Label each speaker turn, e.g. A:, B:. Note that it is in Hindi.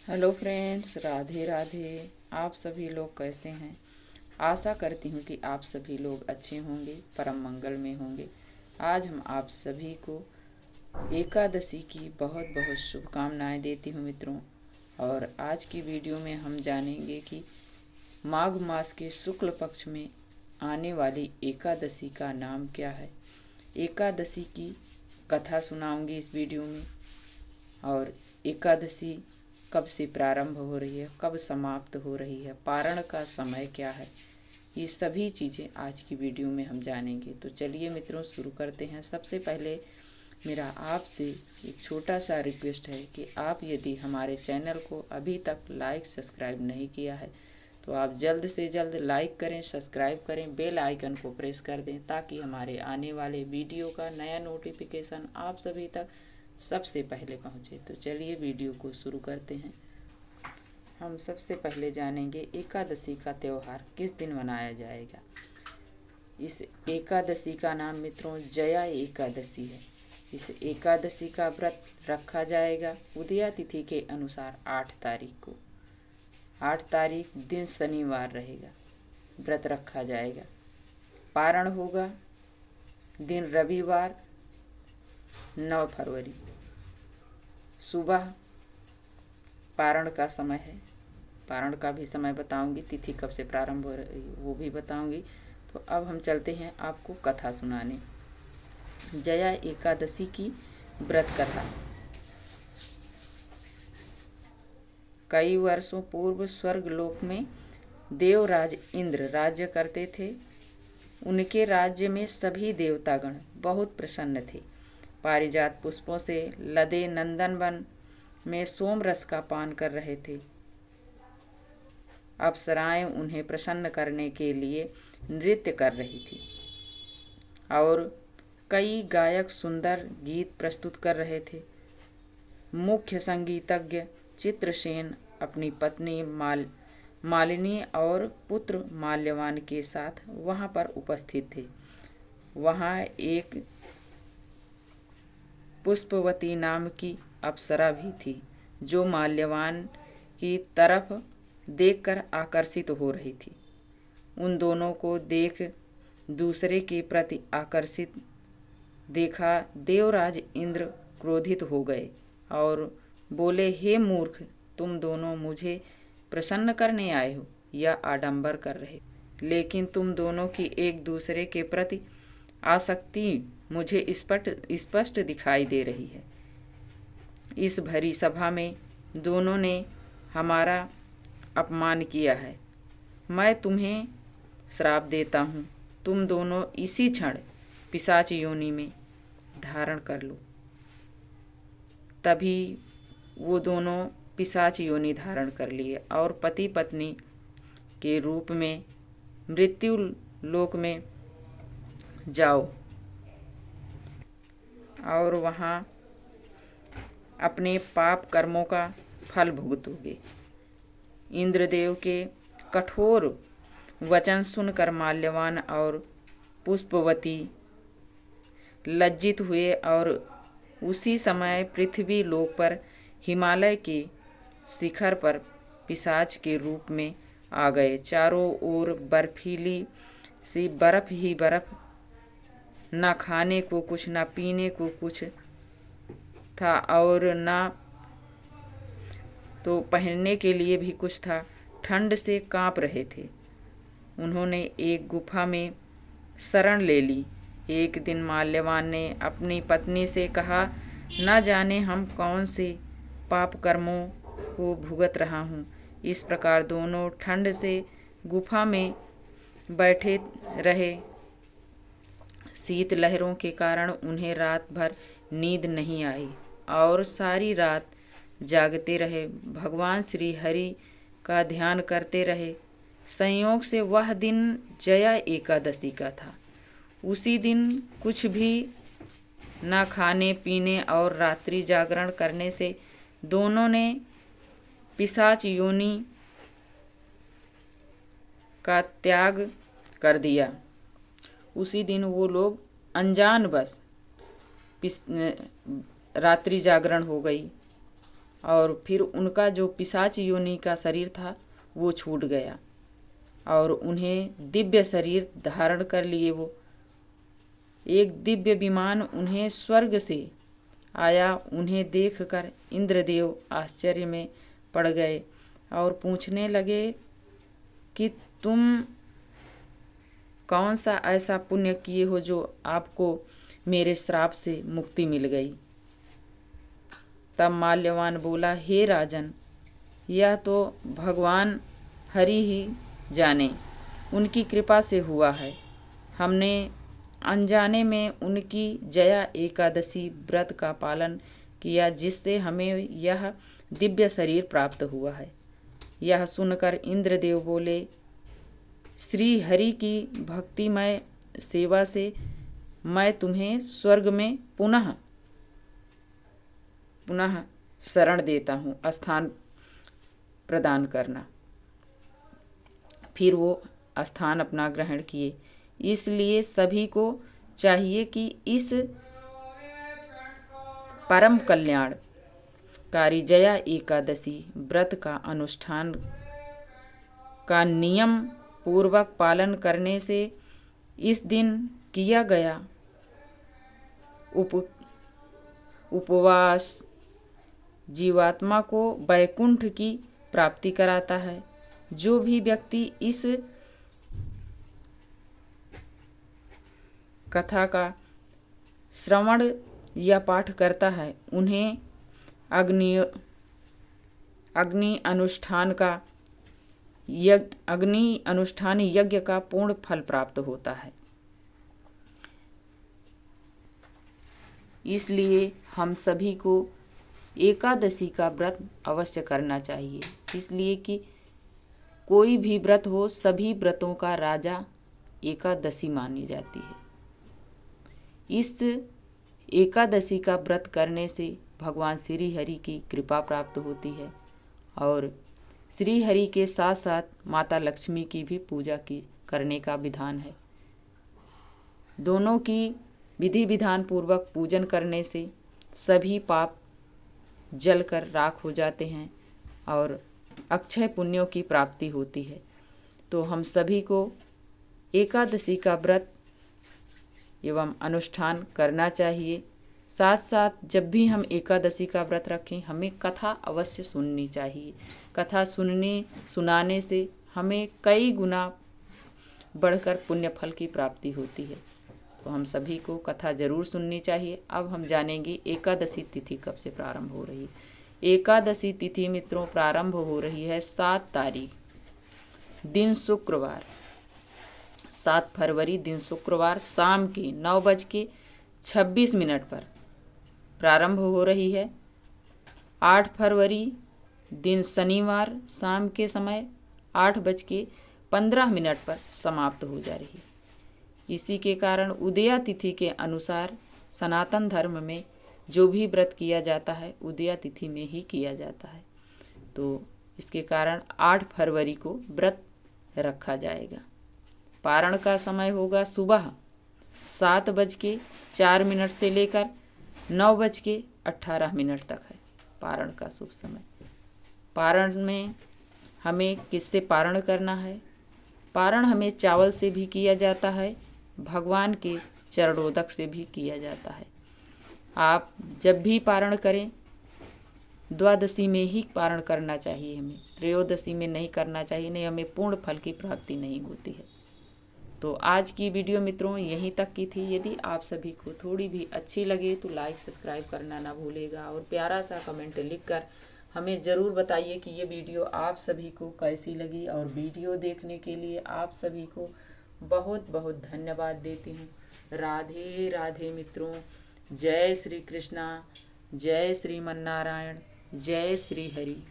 A: Hello friends, Radhe Radhe. आप सभी लोग कैसे हैं? आशा करती हूँ कि आप सभी लोग अच्छे होंगे, परम मंगल में होंगे। आज हम आप सभी को एकादशी की बहुत बहुत शुभकामनाएं देती हूँ मित्रों। और आज की वीडियो में हम जानेंगे कि माघ मास के शुक्ल पक्ष में आने वाली एकादशी का नाम क्या है। एकादशी की कथा सुनाऊंगी इस वीडियो में, और एकादशी कब से प्रारंभ हो रही है, कब समाप्त हो रही है, पारण का समय क्या है, ये सभी चीज़ें आज की वीडियो में हम जानेंगे। तो चलिए मित्रों, शुरू करते हैं। सबसे पहले मेरा आपसे एक छोटा सा रिक्वेस्ट है कि आप यदि हमारे चैनल को अभी तक लाइक सब्सक्राइब नहीं किया है तो आप जल्द से जल्द लाइक करें, सब्सक्राइब करें, बेल आइकन को प्रेस कर दें, ताकि हमारे आने वाले वीडियो का नया नोटिफिकेशन आप सभी तक सबसे पहले पहुंचे। तो चलिए वीडियो को शुरू करते हैं। हम सबसे पहले जानेंगे एकादशी का त्यौहार किस दिन मनाया जाएगा। इस एकादशी का नाम मित्रों जया एकादशी है। इस एकादशी का व्रत रखा जाएगा उदया तिथि के अनुसार 8 तारीख को। 8 तारीख दिन शनिवार रहेगा, व्रत रखा जाएगा। पारण होगा दिन रविवार 9 फरवरी। सुबह पारण का समय है, पारण का भी समय बताऊंगी, तिथि कब से प्रारंभ हो रही वो भी बताऊंगी। तो अब हम चलते हैं आपको कथा सुनाने। जया एकादशी की व्रत कथा। कई वर्षों पूर्व स्वर्गलोक में देवराज इंद्र राज्य करते थे। उनके राज्य में सभी देवतागण बहुत प्रसन्न थे। पारिजात पुष्पों से लदे नंदन वन में सोम रस का पान कर रहे थे। अप्सराएं उन्हें प्रसन्न करने के लिए नृत्य कर रही थी और कई गायक सुंदर गीत प्रस्तुत कर रहे थे। मुख्य संगीतज्ञ चित्रसेन अपनी पत्नी मालिनी और पुत्र माल्यवान के साथ वहां पर उपस्थित थे। वहां एक पुष्पवती नाम की अप्सरा भी थी, जो माल्यवान की तरफ देखकर आकर्षित हो रही थी। उन दोनों को देख दूसरे के प्रति आकर्षित देखा देवराज इंद्र क्रोधित हो गए और बोले, हे मूर्ख, तुम दोनों मुझे प्रसन्न करने आए हो या आडंबर कर रहे, लेकिन तुम दोनों की एक दूसरे के प्रति आसक्ति मुझे स्पष्ट दिखाई दे रही है। इस भरी सभा में दोनों ने हमारा अपमान किया है। मैं तुम्हें श्राप देता हूँ, तुम दोनों इसी क्षण पिशाच योनि में धारण कर लो। तभी वो दोनों पिशाच योनि धारण कर लिए और पति पत्नी के रूप में मृत्यु लोक में जाओ और वहाँ अपने पाप कर्मों का फल भुगतोगे। इंद्रदेव के कठोर वचन सुनकर माल्यवान और पुष्पवती लज्जित हुए और उसी समय पृथ्वी लोक पर हिमालय के शिखर पर पिशाच के रूप में आ गए। चारों ओर बर्फीली सी बर्फ ही बर्फ, न खाने को कुछ, न पीने को कुछ था और न तो पहनने के लिए भी कुछ था। ठंड से कांप रहे थे। उन्होंने एक गुफा में शरण ले ली। एक दिन माल्यवान ने अपनी पत्नी से कहा, न जाने हम कौन से पाप कर्मों को भुगत रहा हूँ। इस प्रकार दोनों ठंड से गुफा में बैठे रहे। शीत लहरों के कारण उन्हें रात भर नींद नहीं आई और सारी रात जागते रहे, भगवान श्री हरि का ध्यान करते रहे। संयोग से वह दिन जया एकादशी का था। उसी दिन कुछ भी न खाने पीने और रात्रि जागरण करने से दोनों ने पिशाच योनि का त्याग कर दिया। उसी दिन वो लोग अनजान बस रात्रि जागरण हो गई और फिर उनका जो पिशाच योनि का शरीर था वो छूट गया और उन्हें दिव्य शरीर धारण कर लिए। वो एक दिव्य विमान उन्हें स्वर्ग से आया। उन्हें देखकर इंद्रदेव आश्चर्य में पड़ गए और पूछने लगे कि तुम कौन सा ऐसा पुण्य किए हो जो आपको मेरे श्राप से मुक्ति मिल गई। तब माल्यवान बोला, हे राजन, यह तो भगवान हरि ही जाने, उनकी कृपा से हुआ है। हमने अनजाने में उनकी जया एकादशी व्रत का पालन किया, जिससे हमें यह दिव्य शरीर प्राप्त हुआ है। यह सुनकर इंद्रदेव बोले, श्री हरि की भक्तिमय सेवा से मैं तुम्हें स्वर्ग में पुनः शरण देता हूँ, स्थान प्रदान करना। फिर वो स्थान अपना ग्रहण किए। इसलिए सभी को चाहिए कि इस परम कल्याणकारी जया एकादशी व्रत का अनुष्ठान का नियम पूर्वक पालन करने से इस दिन किया गया उपवास जीवात्मा को वैकुंठ की प्राप्ति कराता है। जो भी व्यक्ति इस कथा का श्रवण या पाठ करता है, उन्हें अग्नि अनुष्ठान यज्ञ का पूर्ण फल प्राप्त होता है। इसलिए हम सभी को एकादशी का व्रत अवश्य करना चाहिए। इसलिए कि कोई भी व्रत हो, सभी व्रतों का राजा एकादशी मानी जाती है। इस एकादशी का व्रत करने से भगवान श्री हरि की कृपा प्राप्त होती है और श्री हरि के साथ साथ माता लक्ष्मी की भी पूजा करने का विधान है। दोनों की विधि विधान पूर्वक पूजन करने से सभी पाप जलकर राख हो जाते हैं और अक्षय पुण्यों की प्राप्ति होती है। तो हम सभी को एकादशी का व्रत एवं अनुष्ठान करना चाहिए। साथ साथ जब भी हम एकादशी का व्रत रखें, हमें कथा अवश्य सुननी चाहिए। कथा सुनाने से हमें कई गुना बढ़कर पुण्य फल की प्राप्ति होती है। तो हम सभी को कथा जरूर सुननी चाहिए। अब हम जानेंगे एकादशी तिथि कब से प्रारंभ हो रही है। एकादशी तिथि मित्रों प्रारंभ हो रही है 7 तारीख दिन शुक्रवार, 7 फरवरी दिन शुक्रवार शाम के 9:26 पर प्रारंभ हो रही है। 8 फरवरी दिन शनिवार शाम के समय 8:15 पर समाप्त हो जा रही है। इसी के कारण उदया तिथि के अनुसार सनातन धर्म में जो भी व्रत किया जाता है उदया तिथि में ही किया जाता है। तो इसके कारण 8 फरवरी को व्रत रखा जाएगा। पारण का समय होगा सुबह 7:04 से लेकर 9:18 तक है पारण का शुभ समय। पारण में हमें किससे पारण करना है? पारण हमें चावल से भी किया जाता है, भगवान के चरणोदक से भी किया जाता है। आप जब भी पारण करें, द्वादशी में ही पारण करना चाहिए हमें, त्रयोदशी में नहीं करना चाहिए, नहीं हमें पूर्ण फल की प्राप्ति नहीं होती है। तो आज की वीडियो मित्रों यहीं तक की थी। यदि आप सभी को थोड़ी भी अच्छी लगे तो लाइक सब्सक्राइब करना ना भूलेगा और प्यारा सा कमेंट लिखकर हमें ज़रूर बताइए कि ये वीडियो आप सभी को कैसी लगी। और वीडियो देखने के लिए आप सभी को बहुत बहुत धन्यवाद देती हूँ। राधे राधे मित्रों। जय श्री कृष्णा, जय श्रीमन नारायण, जय श्री हरि।